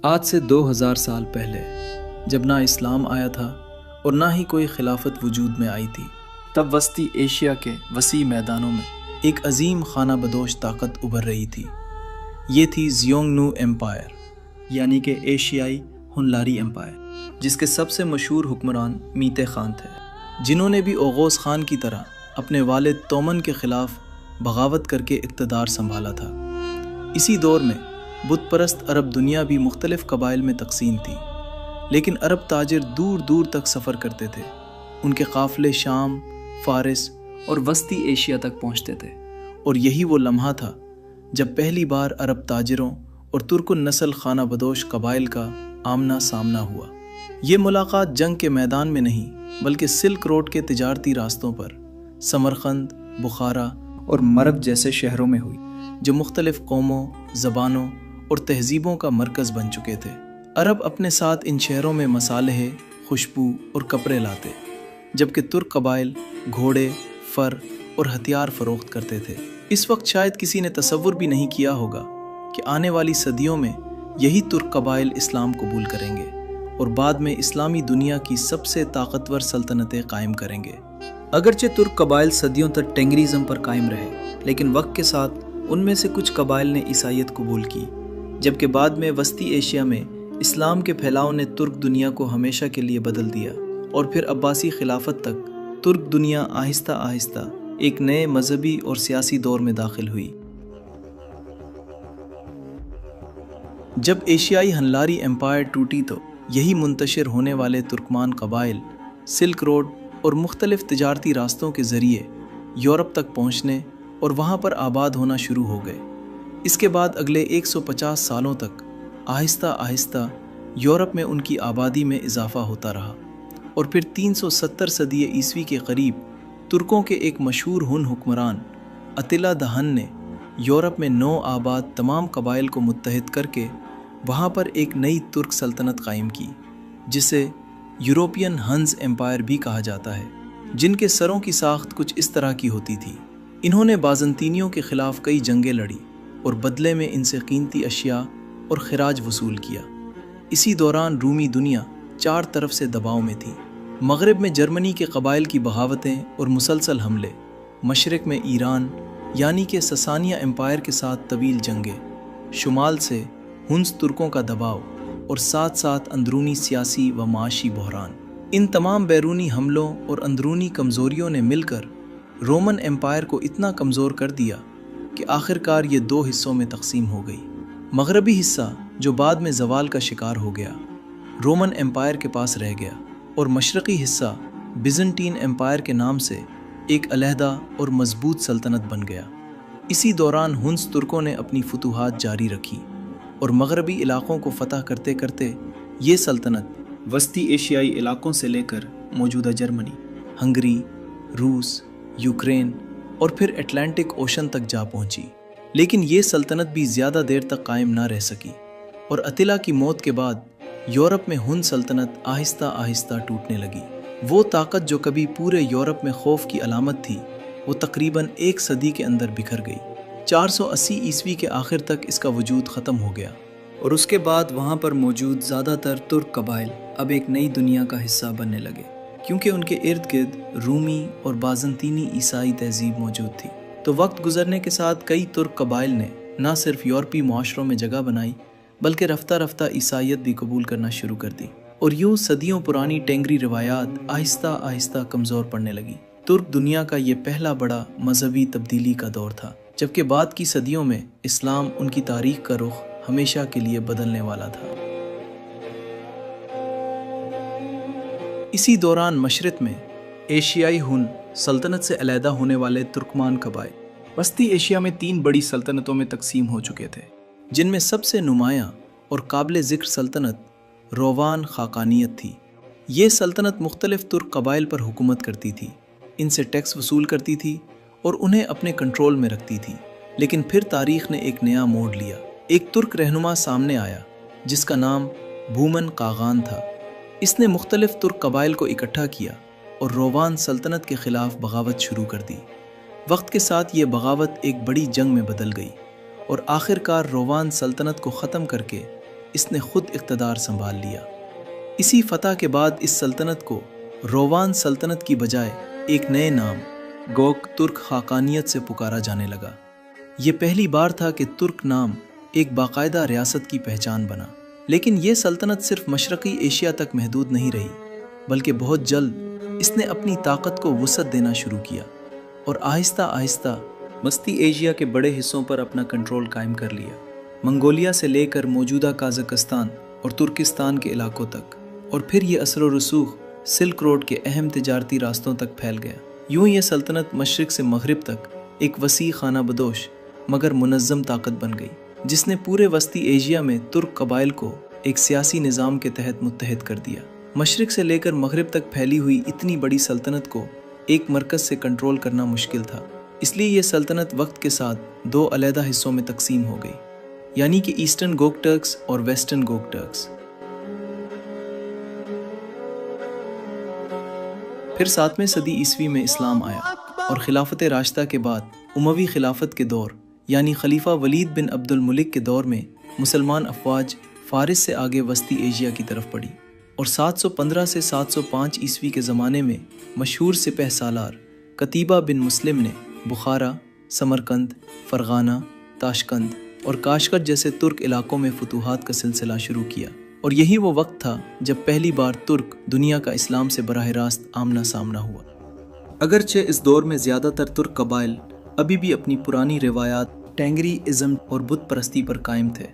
آج سے 2000 سال پہلے جب نہ اسلام آیا تھا اور نہ ہی کوئی خلافت وجود میں آئی تھی، تب وسطی ایشیا کے وسیع میدانوں میں ایک عظیم خانہ بدوش طاقت ابھر رہی تھی۔ یہ تھی زیونگنو ایمپائر، یعنی کہ ایشیائی ہنلاری ایمپائر، جس کے سب سے مشہور حکمران میتے خان تھے، جنہوں نے بھی اوغوز خان کی طرح اپنے والد تومن کے خلاف بغاوت کر کے اقتدار سنبھالا تھا۔ اسی دور میں بت پرست عرب دنیا بھی مختلف قبائل میں تقسیم تھی، لیکن عرب تاجر دور دور تک سفر کرتے تھے۔ ان کے قافلے شام، فارس اور وسطی ایشیا تک پہنچتے تھے، اور یہی وہ لمحہ تھا جب پہلی بار عرب تاجروں اور ترک النسل خانہ بدوش قبائل کا آمنا سامنا ہوا۔ یہ ملاقات جنگ کے میدان میں نہیں بلکہ سلک روڈ کے تجارتی راستوں پر سمرقند، بخارا اور مرو جیسے شہروں میں ہوئی، جو مختلف قوموں، زبانوں اور تہذیبوں کا مرکز بن چکے تھے۔ عرب اپنے ساتھ ان شہروں میں مصالحے، خوشبو اور کپڑے لاتے، جبکہ ترک قبائل گھوڑے، فر اور ہتھیار فروخت کرتے تھے۔ اس وقت شاید کسی نے تصور بھی نہیں کیا ہوگا کہ آنے والی صدیوں میں یہی ترک قبائل اسلام قبول کریں گے اور بعد میں اسلامی دنیا کی سب سے طاقتور سلطنتیں قائم کریں گے۔ اگرچہ ترک قبائل صدیوں تک ٹینگریزم پر قائم رہے، لیکن وقت کے ساتھ ان میں سے کچھ قبائل نے عیسائیت قبول کی، جبکہ بعد میں وسطی ایشیا میں اسلام کے پھیلاؤ نے ترک دنیا کو ہمیشہ کے لیے بدل دیا، اور پھر عباسی خلافت تک ترک دنیا آہستہ آہستہ ایک نئے مذہبی اور سیاسی دور میں داخل ہوئی۔ جب ایشیائی ہنلاری ایمپائر ٹوٹی تو یہی منتشر ہونے والے ترکمان قبائل سلک روڈ اور مختلف تجارتی راستوں کے ذریعے یورپ تک پہنچنے اور وہاں پر آباد ہونا شروع ہو گئے۔ اس کے بعد اگلے 150 سالوں تک آہستہ آہستہ یورپ میں ان کی آبادی میں اضافہ ہوتا رہا، اور پھر 370 صدی عیسوی کے قریب ترکوں کے ایک مشہور ہن حکمران اتیلا the ہن نے یورپ میں نو آباد تمام قبائل کو متحد کر کے وہاں پر ایک نئی ترک سلطنت قائم کی، جسے یوروپین ہنز ایمپائر بھی کہا جاتا ہے، جن کے سروں کی ساخت کچھ اس طرح کی ہوتی تھی۔ انہوں نے بازنطینیوں کے خلاف کئی جنگیں لڑی اور بدلے میں ان سے قیمتی اشیاء اور خراج وصول کیا۔ اسی دوران رومی دنیا چار طرف سے دباؤ میں تھی۔ مغرب میں جرمنی کے قبائل کی بغاوتیں اور مسلسل حملے، مشرق میں ایران یعنی کہ سسانیہ ایمپائر کے ساتھ طویل جنگیں، شمال سے ہنز ترکوں کا دباؤ، اور ساتھ ساتھ اندرونی سیاسی و معاشی بحران۔ ان تمام بیرونی حملوں اور اندرونی کمزوریوں نے مل کر رومن ایمپائر کو اتنا کمزور کر دیا کہ آخرکار یہ دو حصوں میں تقسیم ہو گئی۔ مغربی حصہ جو بعد میں زوال کا شکار ہو گیا، رومن ایمپائر کے پاس رہ گیا، اور مشرقی حصہ بیزنٹین ایمپائر کے نام سے ایک علیحدہ اور مضبوط سلطنت بن گیا۔ اسی دوران ہنز ترکوں نے اپنی فتوحات جاری رکھی اور مغربی علاقوں کو فتح کرتے کرتے یہ سلطنت وسطی ایشیائی علاقوں سے لے کر موجودہ جرمنی، ہنگری، روس، یوکرین اور پھر اٹلانٹک اوشن تک جا پہنچی۔ لیکن یہ سلطنت بھی زیادہ دیر تک قائم نہ رہ سکی، اور اتیلا کی موت کے بعد یورپ میں ہن سلطنت آہستہ آہستہ ٹوٹنے لگی۔ وہ طاقت جو کبھی پورے یورپ میں خوف کی علامت تھی، وہ تقریباً 1 صدی کے اندر بکھر گئی۔ 480 عیسوی کے آخر تک اس کا وجود ختم ہو گیا، اور اس کے بعد وہاں پر موجود زیادہ تر ترک قبائل اب ایک نئی دنیا کا حصہ بننے لگے، کیونکہ ان کے ارد گرد رومی اور بازنطینی عیسائی تہذیب موجود تھی۔ تو وقت گزرنے کے ساتھ کئی ترک قبائل نے نہ صرف یورپی معاشروں میں جگہ بنائی بلکہ رفتہ رفتہ عیسائیت بھی قبول کرنا شروع کر دی، اور یوں صدیوں پرانی ٹینگری روایات آہستہ آہستہ کمزور پڑنے لگی۔ ترک دنیا کا یہ پہلا بڑا مذہبی تبدیلی کا دور تھا، جبکہ بعد کی صدیوں میں اسلام ان کی تاریخ کا رخ ہمیشہ کے لیے بدلنے والا تھا۔ اسی دوران مشرق میں ایشیائی ہن سلطنت سے علیحدہ ہونے والے ترکمان قبائل وسطی ایشیا میں 3 بڑی سلطنتوں میں تقسیم ہو چکے تھے، جن میں سب سے نمایاں اور قابل ذکر سلطنت روان خاقانیت تھی۔ یہ سلطنت مختلف ترک قبائل پر حکومت کرتی تھی، ان سے ٹیکس وصول کرتی تھی اور انہیں اپنے کنٹرول میں رکھتی تھی۔ لیکن پھر تاریخ نے ایک نیا موڑ لیا۔ ایک ترک رہنما سامنے آیا جس کا نام بومن قاغان تھا۔ اس نے مختلف ترک قبائل کو اکٹھا کیا اور روان سلطنت کے خلاف بغاوت شروع کر دی۔ وقت کے ساتھ یہ بغاوت ایک بڑی جنگ میں بدل گئی، اور آخر کار روان سلطنت کو ختم کر کے اس نے خود اقتدار سنبھال لیا۔ اسی فتح کے بعد اس سلطنت کو روان سلطنت کی بجائے ایک نئے نام گوک ترک خاقانیت سے پکارا جانے لگا۔ یہ پہلی بار تھا کہ ترک نام ایک باقاعدہ ریاست کی پہچان بنا۔ لیکن یہ سلطنت صرف مشرقی ایشیا تک محدود نہیں رہی، بلکہ بہت جلد اس نے اپنی طاقت کو وسعت دینا شروع کیا اور آہستہ آہستہ وسطی ایشیا کے بڑے حصوں پر اپنا کنٹرول قائم کر لیا، منگولیا سے لے کر موجودہ قازقستان اور ترکستان کے علاقوں تک، اور پھر یہ اثر و رسوخ سلک روڈ کے اہم تجارتی راستوں تک پھیل گیا۔ یوں یہ سلطنت مشرق سے مغرب تک ایک وسیع خانہ بدوش مگر منظم طاقت بن گئی، جس نے پورے وسطی ایشیا میں ترک قبائل کو ایک سیاسی نظام کے تحت متحد کر دیا۔ مشرق سے لے کر مغرب تک پھیلی ہوئی اتنی بڑی سلطنت کو ایک مرکز سے کنٹرول کرنا مشکل تھا، اس لیے یہ سلطنت وقت کے ساتھ دو علیحدہ حصوں میں تقسیم ہو گئی، یعنی کہ ایسٹرن گوک ٹرکس اور ویسٹرن گوک ٹرکس۔ پھر 7ویں صدی عیسوی میں اسلام آیا اور خلافت راشدہ کے بعد اموی خلافت کے دور یعنی خلیفہ ولید بن عبد الملک کے دور میں مسلمان افواج فارس سے آگے وسطی ایشیا کی طرف بڑھی، اور 715 سے 705 عیسوی کے زمانے میں مشہور سپہ سالار قتیبہ بن مسلم نے بخارا، سمرقند، فرغانہ، تاشقند اور کاشقر جیسے ترک علاقوں میں فتوحات کا سلسلہ شروع کیا، اور یہی وہ وقت تھا جب پہلی بار ترک دنیا کا اسلام سے براہ راست آمنا سامنا ہوا۔ اگرچہ اس دور میں زیادہ تر ترک قبائل ابھی بھی اپنی پرانی روایات ٹینگری ازم اور بت پرستی پر قائم تھے،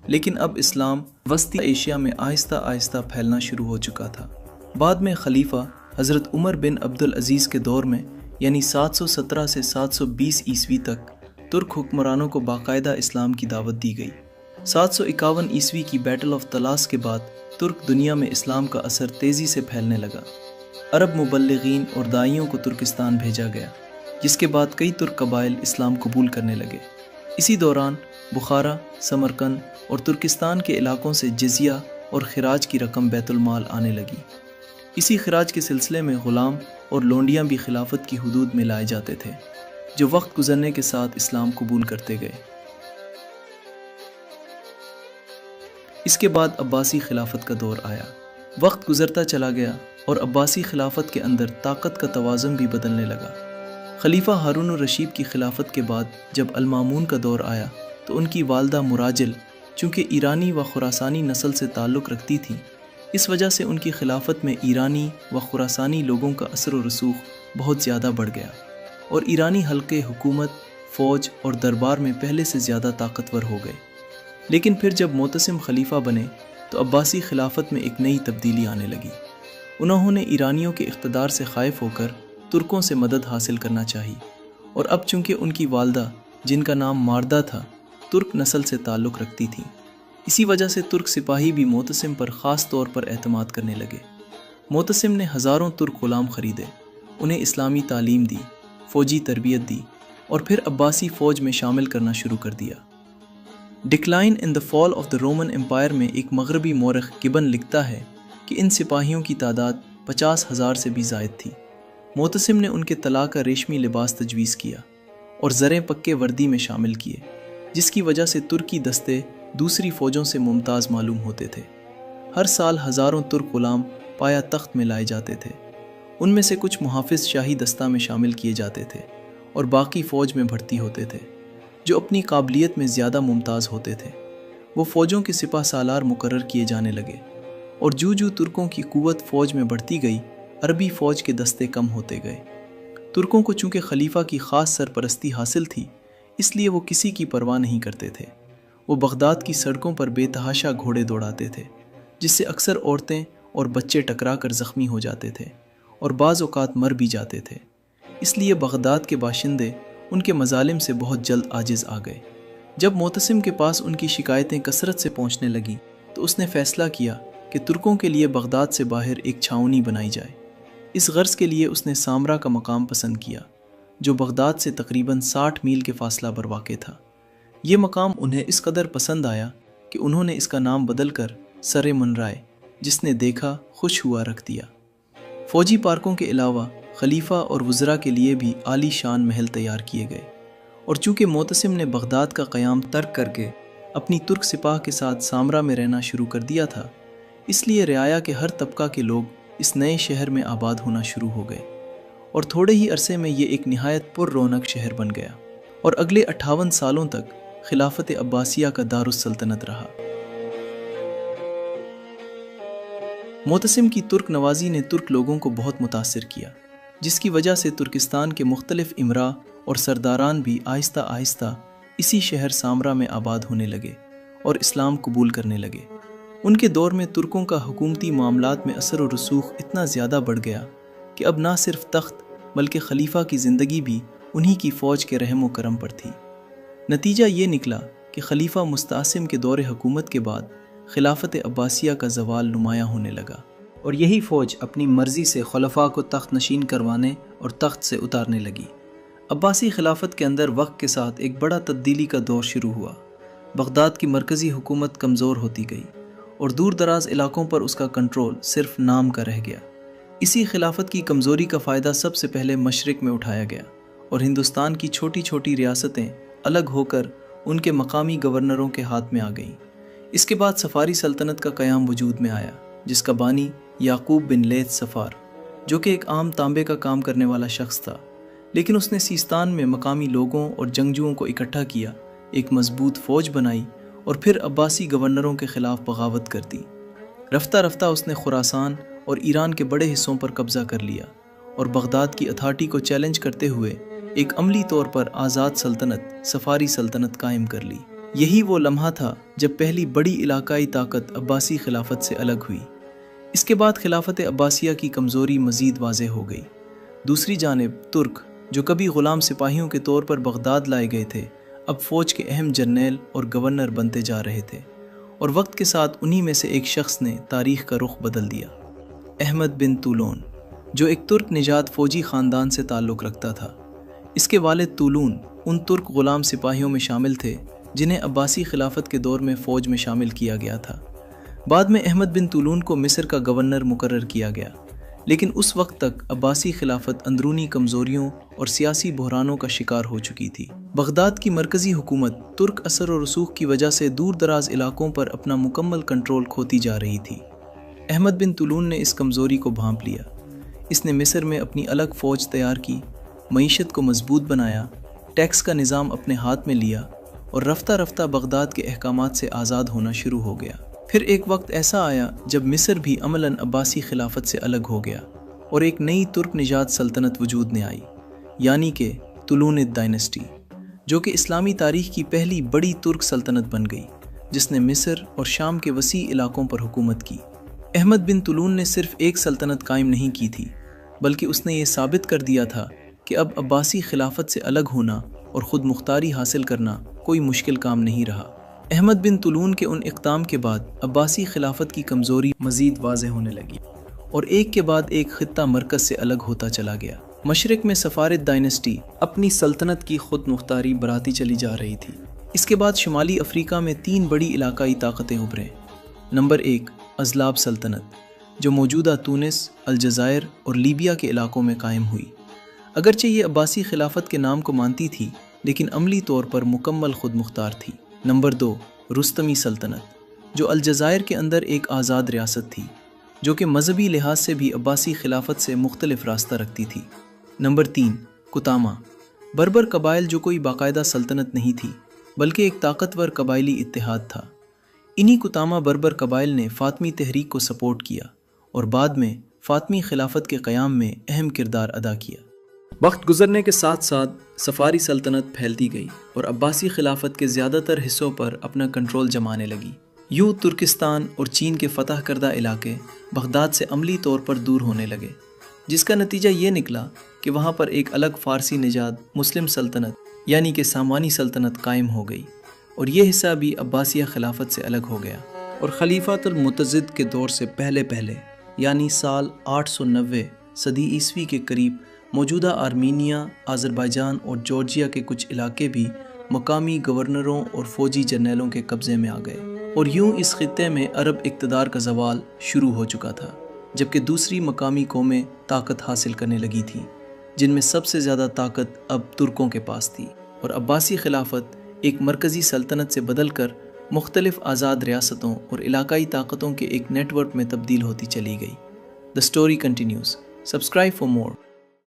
لیکن اب اسلام وسطی ایشیا میں آہستہ آہستہ پھیلنا شروع ہو چکا تھا۔ بعد میں خلیفہ حضرت عمر بن عبدالعزیز کے دور میں یعنی 717 سے 720 عیسوی تک ترک حکمرانوں کو باقاعدہ اسلام کی دعوت دی گئی۔ 751 عیسوی کی بیٹل آف طلاس کے بعد ترک دنیا میں اسلام کا اثر تیزی سے پھیلنے لگا۔ عرب مبلغین اور داعیوں کو ترکستان بھیجا گیا، جس کے بعد کئی ترک قبائل اسلام قبول کرنے لگے۔ اسی دوران بخارا، سمرقند اور ترکستان کے علاقوں سے جزیہ اور خراج کی رقم بیت المال آنے لگی۔ اسی خراج کے سلسلے میں غلام اور لونڈیاں بھی خلافت کی حدود میں لائے جاتے تھے، جو وقت گزرنے کے ساتھ اسلام قبول کرتے گئے۔ اس کے بعد عباسی خلافت کا دور آیا۔ وقت گزرتا چلا گیا اور عباسی خلافت کے اندر طاقت کا توازن بھی بدلنے لگا۔ خلیفہ ہارون الرشید کی خلافت کے بعد جب المامون کا دور آیا تو ان کی والدہ مراجل چونکہ ایرانی و خراسانی نسل سے تعلق رکھتی تھیں، اس وجہ سے ان کی خلافت میں ایرانی و خراسانی لوگوں کا اثر و رسوخ بہت زیادہ بڑھ گیا، اور ایرانی حلقے حکومت، فوج اور دربار میں پہلے سے زیادہ طاقتور ہو گئے۔ لیکن پھر جب معتصم خلیفہ بنے تو عباسی خلافت میں ایک نئی تبدیلی آنے لگی۔ انہوں نے ایرانیوں کے اقتدار سے خائف ہو کر ترکوں سے مدد حاصل کرنا چاہی، اور اب چونکہ ان کی والدہ جن کا نام ماردہ تھا ترک نسل سے تعلق رکھتی تھیں، اسی وجہ سے ترک سپاہی بھی معتصم پر خاص طور پر اعتماد کرنے لگے۔ معتصم نے ہزاروں ترک غلام خریدے، انہیں اسلامی تعلیم دی، فوجی تربیت دی، اور پھر عباسی فوج میں شامل کرنا شروع کر دیا۔ Decline in the fall of the Roman empire میں ایک مغربی مورخ گبن لکھتا ہے کہ ان سپاہیوں کی تعداد 50,000 سے بھی زائد تھی۔ معتصم نے ان کے طلاء کا ریشمی لباس تجویز کیا اور زریں پکے وردی میں شامل کیے، جس کی وجہ سے ترکی دستے دوسری فوجوں سے ممتاز معلوم ہوتے تھے۔ ہر سال ہزاروں ترک غلام پایا تخت میں لائے جاتے تھے، ان میں سے کچھ محافظ شاہی دستہ میں شامل کیے جاتے تھے اور باقی فوج میں بھرتی ہوتے تھے، جو اپنی قابلیت میں زیادہ ممتاز ہوتے تھے۔ وہ فوجوں کے سپہ سالار مقرر کیے جانے لگے، اور جو ترکوں کی قوت فوج میں بڑھتی گئی، عربی فوج کے دستے کم ہوتے گئے۔ ترکوں کو چونکہ خلیفہ کی خاص سرپرستی حاصل تھی، اس لیے وہ کسی کی پرواہ نہیں کرتے تھے۔ وہ بغداد کی سڑکوں پر بے تحاشا گھوڑے دوڑاتے تھے، جس سے اکثر عورتیں اور بچے ٹکرا کر زخمی ہو جاتے تھے اور بعض اوقات مر بھی جاتے تھے۔ اس لیے بغداد کے باشندے ان کے مظالم سے بہت جلد عاجز آ گئے۔ جب معتصم کے پاس ان کی شکایتیں کثرت سے پہنچنے لگیں تو اس نے فیصلہ کیا کہ ترکوں کے لیے بغداد سے باہر ایک چھاؤنی بنائی جائے۔ اس غرض کے لیے اس نے سامرا کا مقام پسند کیا، جو بغداد سے تقریباً 60 میل کے فاصلہ پر واقع تھا۔ یہ مقام انہیں اس قدر پسند آیا کہ انہوں نے اس کا نام بدل کر سر منرائے، جس نے دیکھا خوش ہوا رکھ دیا۔ فوجی پارکوں کے علاوہ خلیفہ اور وزراء کے لیے بھی عالی شان محل تیار کیے گئے، اور چونکہ معتصم نے بغداد کا قیام ترک کر کے اپنی ترک سپاہ کے ساتھ سامرا میں رہنا شروع کر دیا تھا، اس لیے رعایا کے ہر طبقہ کے لوگ اس نئے شہر میں آباد ہونا شروع ہو گئے اور تھوڑے ہی عرصے میں یہ ایک نہایت پر رونق شہر بن گیا اور اگلے 58 سالوں تک خلافت عباسیہ کا دارالسلطنت رہا۔ معتصم کی ترک نوازی نے ترک لوگوں کو بہت متاثر کیا، جس کی وجہ سے ترکستان کے مختلف امراء اور سرداران بھی آہستہ آہستہ اسی شہر سامرا میں آباد ہونے لگے اور اسلام قبول کرنے لگے۔ ان کے دور میں ترکوں کا حکومتی معاملات میں اثر و رسوخ اتنا زیادہ بڑھ گیا کہ اب نہ صرف تخت بلکہ خلیفہ کی زندگی بھی انہی کی فوج کے رحم و کرم پر تھی۔ نتیجہ یہ نکلا کہ خلیفہ مستعصم کے دور حکومت کے بعد خلافت عباسیہ کا زوال نمایاں ہونے لگا، اور یہی فوج اپنی مرضی سے خلفاء کو تخت نشین کروانے اور تخت سے اتارنے لگی۔ عباسی خلافت کے اندر وقت کے ساتھ ایک بڑا تبدیلی کا دور شروع ہوا۔ بغداد کی مرکزی حکومت کمزور ہوتی گئی اور دور دراز علاقوں پر اس کا کنٹرول صرف نام کا رہ گیا۔ اسی خلافت کی کمزوری کا فائدہ سب سے پہلے مشرق میں اٹھایا گیا اور ہندوستان کی چھوٹی چھوٹی ریاستیں الگ ہو کر ان کے مقامی گورنروں کے ہاتھ میں آ گئیں۔ اس کے بعد سفاری سلطنت کا قیام وجود میں آیا، جس کا بانی یعقوب بن لیث سفار، جو کہ ایک عام تانبے کا کام کرنے والا شخص تھا، لیکن اس نے سیستان میں مقامی لوگوں اور جنگجوؤں کو اکٹھا کیا، ایک مضبوط فوج بنائی اور پھر عباسی گورنروں کے خلاف بغاوت کر دی۔ رفتہ رفتہ اس نے خراسان اور ایران کے بڑے حصوں پر قبضہ کر لیا اور بغداد کی اتھارٹی کو چیلنج کرتے ہوئے ایک عملی طور پر آزاد سلطنت سفاری سلطنت قائم کر لی۔ یہی وہ لمحہ تھا جب پہلی بڑی علاقائی طاقت عباسی خلافت سے الگ ہوئی۔ اس کے بعد خلافت عباسیہ کی کمزوری مزید واضح ہو گئی۔ دوسری جانب ترک، جو کبھی غلام سپاہیوں کے طور پر بغداد لائے گئے تھے، اب فوج کے اہم جرنیل اور گورنر بنتے جا رہے تھے، اور وقت کے ساتھ انہی میں سے ایک شخص نے تاریخ کا رخ بدل دیا، احمد بن طولون، جو ایک ترک نژاد فوجی خاندان سے تعلق رکھتا تھا۔ اس کے والد طولون ان ترک غلام سپاہیوں میں شامل تھے جنہیں عباسی خلافت کے دور میں فوج میں شامل کیا گیا تھا۔ بعد میں احمد بن طولون کو مصر کا گورنر مقرر کیا گیا، لیکن اس وقت تک عباسی خلافت اندرونی کمزوریوں اور سیاسی بحرانوں کا شکار ہو چکی تھی۔ بغداد کی مرکزی حکومت ترک اثر و رسوخ کی وجہ سے دور دراز علاقوں پر اپنا مکمل کنٹرول کھوتی جا رہی تھی۔ احمد بن طولون نے اس کمزوری کو بھانپ لیا۔ اس نے مصر میں اپنی الگ فوج تیار کی، معیشت کو مضبوط بنایا، ٹیکس کا نظام اپنے ہاتھ میں لیا اور رفتہ رفتہ بغداد کے احکامات سے آزاد ہونا شروع ہو گیا۔ پھر ایک وقت ایسا آیا جب مصر بھی عملاً عباسی خلافت سے الگ ہو گیا اور ایک نئی ترک نژاد سلطنت وجود میں آئی، یعنی کہ طولونid ڈائنسٹی، جو کہ اسلامی تاریخ کی پہلی بڑی ترک سلطنت بن گئی، جس نے مصر اور شام کے وسیع علاقوں پر حکومت کی۔ احمد بن طولون نے صرف ایک سلطنت قائم نہیں کی تھی، بلکہ اس نے یہ ثابت کر دیا تھا کہ اب عباسی خلافت سے الگ ہونا اور خود مختاری حاصل کرنا کوئی مشکل کام نہیں رہا۔ احمد بن طولون کے ان اقدام کے بعد عباسی خلافت کی کمزوری مزید واضح ہونے لگی اور ایک کے بعد ایک خطہ مرکز سے الگ ہوتا چلا گیا۔ مشرق میں سفارد ڈائنسٹی اپنی سلطنت کی خود مختاری بڑھاتی چلی جا رہی تھی۔ اس کے بعد شمالی افریقہ میں 3 بڑی علاقائی طاقتیں ابھریں۔ نمبر 1، ازلاب سلطنت، جو موجودہ تونس، الجزائر اور لیبیا کے علاقوں میں قائم ہوئی۔ اگرچہ یہ عباسی خلافت کے نام کو مانتی تھی، لیکن عملی طور پر مکمل خود مختار تھی۔ نمبر 2، رستمی سلطنت، جو الجزائر کے اندر ایک آزاد ریاست تھی، جو کہ مذہبی لحاظ سے بھی عباسی خلافت سے مختلف راستہ رکھتی تھی۔ نمبر 3، کتامہ، بربر قبائل، جو کوئی باقاعدہ سلطنت نہیں تھی بلکہ ایک طاقتور قبائلی اتحاد تھا۔ انہی کتامہ بربر قبائل نے فاطمی تحریک کو سپورٹ کیا اور بعد میں فاطمی خلافت کے قیام میں اہم کردار ادا کیا۔ وقت گزرنے کے ساتھ ساتھ سفاری سلطنت پھیلتی گئی اور عباسی خلافت کے زیادہ تر حصوں پر اپنا کنٹرول جمانے لگی۔ یوں ترکستان اور چین کے فتح کردہ علاقے بغداد سے عملی طور پر دور ہونے لگے، جس کا نتیجہ یہ نکلا کہ وہاں پر ایک الگ فارسی نژاد مسلم سلطنت یعنی کہ سامانی سلطنت قائم ہو گئی، اور یہ حصہ بھی عباسیہ خلافت سے الگ ہو گیا۔ اور خلیفۃ المعتضد کے دور سے پہلے یعنی سال 890 صدی عیسوی کے قریب موجودہ آرمینیا، آذربائیجان اور جارجیا کے کچھ علاقے بھی مقامی گورنروں اور فوجی جرنیلوں کے قبضے میں آ گئے، اور یوں اس خطے میں عرب اقتدار کا زوال شروع ہو چکا تھا، جبکہ دوسری مقامی قومیں طاقت حاصل کرنے لگی تھیں، جن میں سب سے زیادہ طاقت اب ترکوں کے پاس تھی، اور عباسی خلافت ایک مرکزی سلطنت سے بدل کر مختلف آزاد ریاستوں اور علاقائی طاقتوں کے ایک نیٹ ورک میں تبدیل ہوتی چلی گئی۔ The story continues. Subscribe for more.